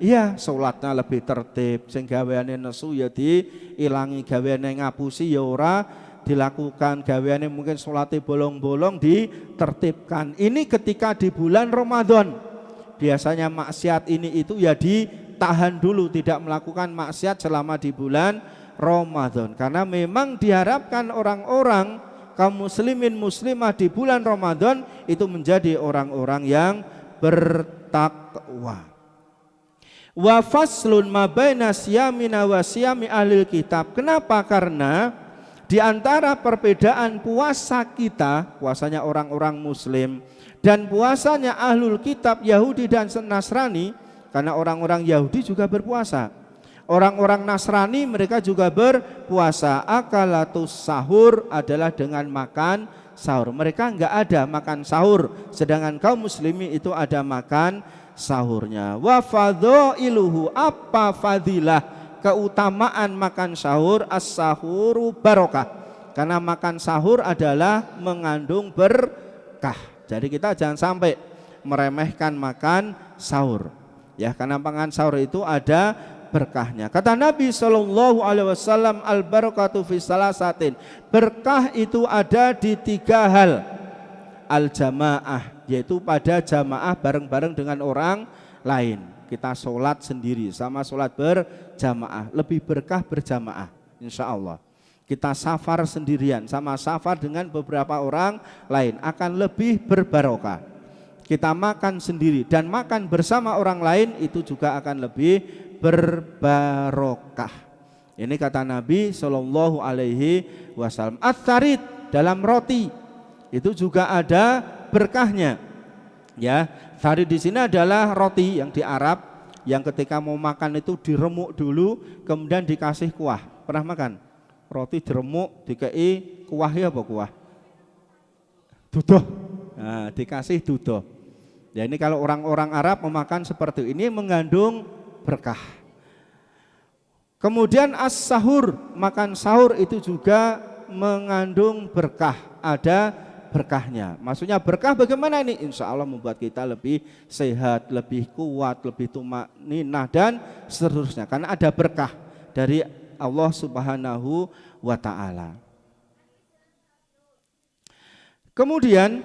Iya, sholatnya lebih tertib, sing gaweane nesu ya diilangi, gaweane ngapusi ya ora dilakukan, gaweane mungkin sholatnya bolong-bolong ditertibkan. Ini ketika di bulan Ramadan. Biasanya maksiat ini itu ya ditahan dulu, tidak melakukan maksiat selama di bulan Ramadan. Karena memang diharapkan orang-orang kaum muslimin muslimah di bulan Ramadan itu menjadi orang-orang yang bertakwa. Wa faslun ma baina siyamina wa siyami ahlil kitab. Kenapa? Karena di antara perbedaan puasa kita, puasanya orang-orang muslim, dan puasanya ahlul kitab Yahudi dan Nasrani, karena orang-orang Yahudi juga berpuasa, orang-orang Nasrani mereka juga berpuasa. Akalatus sahur adalah dengan makan sahur. Mereka enggak ada makan sahur, sedangkan kaum muslimin itu ada makan sahurnya. Wa fadhailuhu, apa fadilah keutamaan makan sahur? As-sahuru barokah, karena makan sahur adalah mengandung berkah. Jadi kita jangan sampai meremehkan makan sahur, ya, karena makan sahur itu ada berkahnya. Kata Nabi Shallallahu Alaihi Wasallam, al barakatu fi salasatin, berkah itu ada di 3 hal. al-jamaah, yaitu pada jamaah bareng-bareng dengan orang lain. Kita sholat sendiri sama sholat berjamaah, lebih berkah berjamaah insya Allah. Kita safar sendirian sama safar dengan beberapa orang lain akan lebih berbarokah. Kita makan sendiri dan makan bersama orang lain itu juga akan lebih berbarokah. Ini kata Nabi Shallallahu Alaihi Wasallam. Ats-tsarid dalam roti itu juga ada berkahnya. Ya, tsarid di sini adalah roti yang di Arab yang ketika mau makan itu diremuk dulu, kemudian dikasih kuah. Pernah makan? Roti diremuk, dikei kuahnya apa kuah? Dudoh. Nah, dikasih dudoh. Ya, ini kalau orang-orang Arab memakan seperti ini mengandung berkah. Kemudian as-sahur, makan sahur itu juga mengandung berkah, ada berkahnya. Maksudnya berkah bagaimana ini? Insya Allah membuat kita lebih sehat, lebih kuat, lebih tumakninah dan seterusnya. Karena ada berkah dari Allah Subhanahu wa ta'ala. Kemudian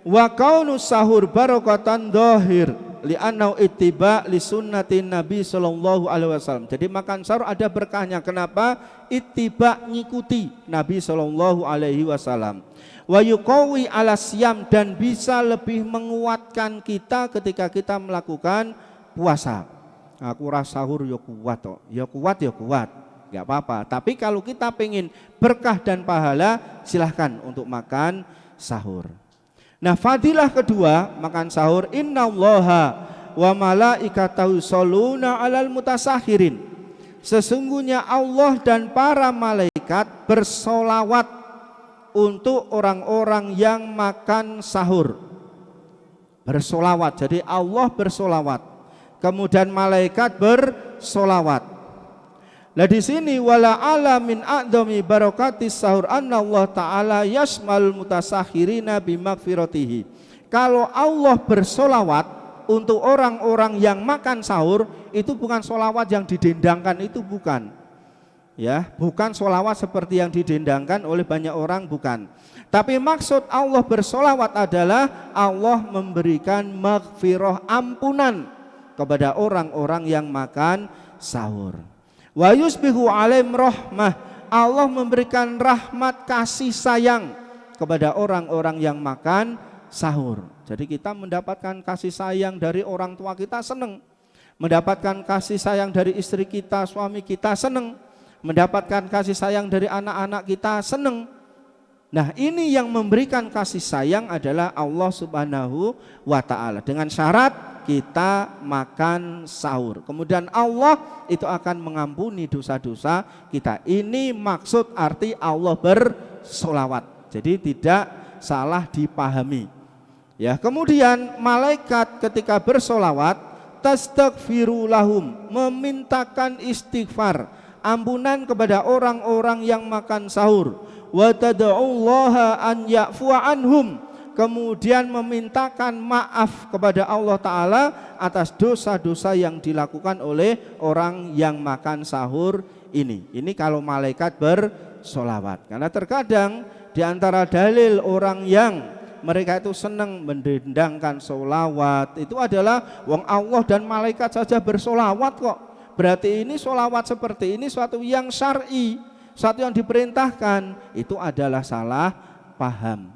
wa kaunu sahur barokatan dhahir li'annau ittiba li sunnatin Nabi sallallahu alaihi wasallam. Jadi makan sahur ada berkahnya. Kenapa? Ittiba, ngikuti Nabi sallallahu alaihi wasallam. Wa yuqawi ala siyam, dan bisa lebih menguatkan kita ketika kita melakukan puasa. Aku rasa sahur ya kuat toh. Ya kuat ya kuat. Enggak apa-apa. Tapi kalau kita pengen berkah dan pahala, silahkan untuk makan sahur. Nah, fadilah kedua makan sahur, innallaha wa malaikatahu shalluna 'alal mutasakhirin. Sesungguhnya Allah dan para malaikat bersolawat untuk orang-orang yang makan sahur. Bersolawat. Jadi Allah bersolawat. Kemudian malaikat bersolawat. Nah di sini wala alamin a'dami barakatis sahur anna Allah Ta'ala yasmal mutasakhirina bimaghfiratihi. Kalau Allah bersolawat untuk orang-orang yang makan sahur, itu bukan solawat yang didendangkan, itu bukan. Ya, bukan solawat seperti yang didendangkan oleh banyak orang, bukan. Tapi maksud Allah bersolawat adalah Allah memberikan maghfirah, ampunan kepada orang-orang yang makan sahur. Wa yusbihu alaihim rahmah, Allah memberikan rahmat kasih sayang kepada orang-orang yang makan sahur. Jadi kita mendapatkan kasih sayang dari orang tua kita, senang. Mendapatkan kasih sayang dari istri kita, suami kita, senang. Mendapatkan kasih sayang dari anak-anak kita, senang. Nah, ini yang memberikan kasih sayang adalah Allah Subhanahu wa ta'ala. Dengan syarat kita makan sahur. Kemudian Allah itu akan mengampuni dosa-dosa kita. Ini maksud arti Allah bersolawat. Jadi tidak salah dipahami. Ya, kemudian malaikat ketika bersolawat tastaghfiru lahum, memintakan istighfar, ampunan kepada orang-orang yang makan sahur. Wa tad'ullaha an ya'fuwa anhum, kemudian memintakan maaf kepada Allah Ta'ala atas dosa-dosa yang dilakukan oleh orang yang makan sahur ini. Ini kalau malaikat bersolawat. Karena terkadang di antara dalil orang yang mereka itu senang mendendangkan solawat itu adalah wong Allah dan malaikat saja bersolawat kok. Berarti ini solawat seperti ini suatu yang syar'i, suatu yang diperintahkan. Itu adalah salah paham.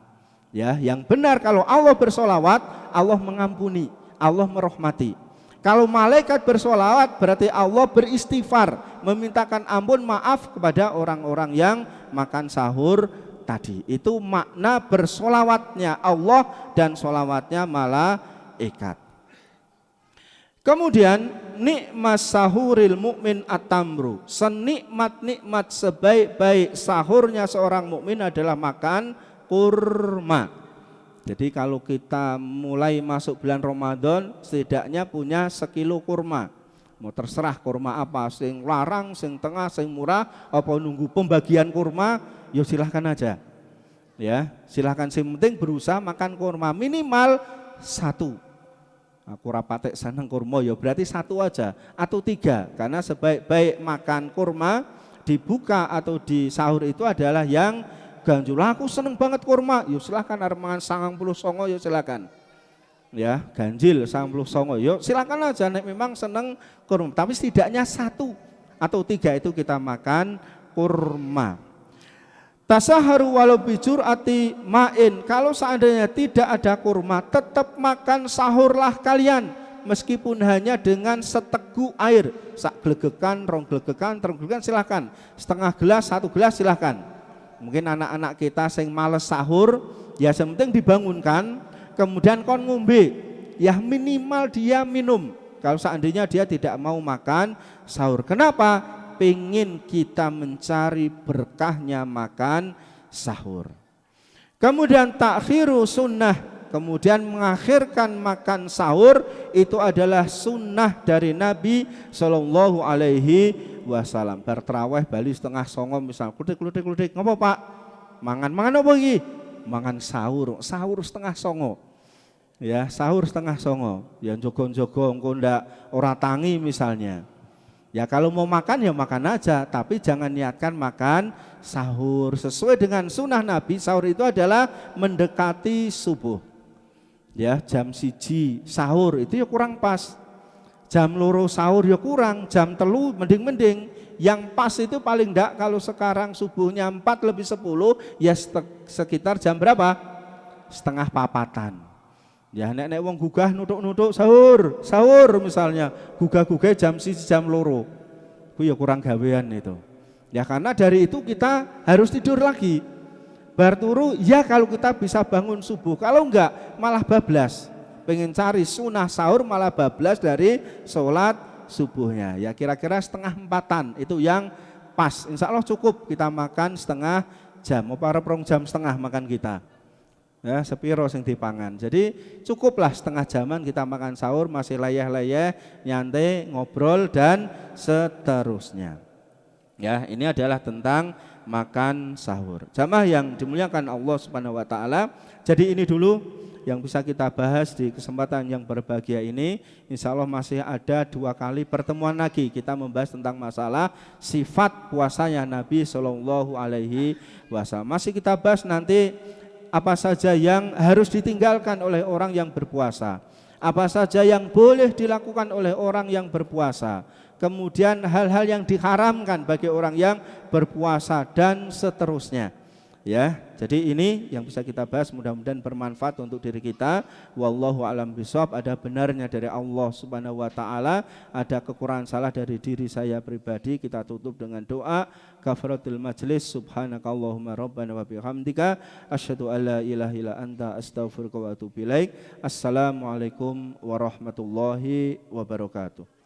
Ya, yang benar kalau Allah bersolawat, Allah mengampuni, Allah merahmati. Kalau malaikat bersolawat berarti Allah beristighfar, memintakan ampun, maaf kepada orang-orang yang makan sahur tadi. Itu makna bersolawatnya Allah dan solawatnya malaikat. Kemudian nikmat sahuril mukmin at-tamru, senikmat-nikmat sebaik-baik sahurnya seorang mukmin adalah makan kurma. Jadi kalau kita mulai masuk bulan Ramadan setidaknya punya sekilo kurma. Mau terserah kurma apa, sing larang, sing tengah, sing murah, apa nunggu pembagian kurma, ya silahkan aja. Ya, silahkan, sing penting berusaha makan kurma minimal 1. Aku rapatek seneng kurma ya berarti 1 aja atau 3, karena sebaik-baik makan kurma dibuka atau di sahur itu adalah yang ganjil. Aku seneng banget kurma. Yo silakan arep mangan 99 yo silakan. Ya, ganjil 99 yo silakan aja nek memang seneng kurma. Tapi setidaknya 1 atau 3 itu kita makan kurma. Tasaharu walau bijur ati ma'in. Kalau seandainya tidak ada kurma, tetap makan sahurlah kalian. Meskipun hanya dengan seteguk air. Sak glegekan, rong glegekan silahkan. Setengah gelas, 1 gelas silahkan. Mungkin anak-anak kita sing males sahur, ya penting dibangunkan, kemudian kon ngombe. Ya minimal dia minum. Kalau seandainya dia tidak mau makan sahur. Kenapa? Pengen kita mencari berkahnya makan sahur. Kemudian takhiru sunnah, kemudian mengakhirkan makan sahur itu adalah sunnah dari Nabi Shallallahu Alaihi Wasallam. Berterawih bali setengah songo misal, klutik, ngapa Pak? Mangan apa iki? Mangan sahur setengah songo. Ya, sahur setengah songo. Ya jogo-jogo engko ndak ora tangi misalnya. Ya kalau mau makan ya makan aja, tapi jangan niatkan makan sahur. Sesuai dengan sunnah Nabi, sahur itu adalah mendekati subuh. Ya jam 1 sahur itu ya kurang pas. Jam 2 sahur ya kurang, jam 3 mending. Yang pas itu paling enggak kalau sekarang subuhnya 4:10 ya sekitar jam berapa? Setengah 4-an. Ya nek wong gugah nutuk sahur misalnya, gugah jam 1 jam 2. Itu ya kurang gawean itu. Ya karena dari itu kita harus tidur lagi. Bar turu ya kalau kita bisa bangun subuh, kalau enggak malah bablas. Pengen cari sunnah sahur malah bablas dari sholat subuhnya. Ya kira-kira setengah 4-an itu yang pas. Insya Allah cukup kita makan setengah jam. Apa rong jam setengah makan kita. Ya sepiro sing dipangan. Jadi cukuplah setengah jaman kita makan sahur, masih layah-layah, nyantai, ngobrol dan seterusnya. Ya, ini adalah tentang makan sahur. Jamaah yang dimuliakan Allah Subhanahu wa taala. Jadi ini dulu yang bisa kita bahas di kesempatan yang berbahagia ini. Insya Allah masih ada 2 kali pertemuan lagi kita membahas tentang masalah sifat puasanya Nabi Shallallahu Alaihi Wasallam. Masih kita bahas nanti apa saja yang harus ditinggalkan oleh orang yang berpuasa, apa saja yang boleh dilakukan oleh orang yang berpuasa, kemudian hal-hal yang diharamkan bagi orang yang berpuasa dan seterusnya. Ya, jadi ini yang bisa kita bahas, mudah-mudahan bermanfaat untuk diri kita. Wallahu a'lam bishawab. Ada benarnya dari Allah Subhanahu wa taala, ada kekurangan salah dari diri saya pribadi. Kita tutup dengan doa kafaratul majlis. Subhanakallahumma rabbana wa bihamdika asyhadu an la ilaha illa anta astaghfiruka wa atubu ilaik. Assalamualaikum warahmatullahi wabarakatuh.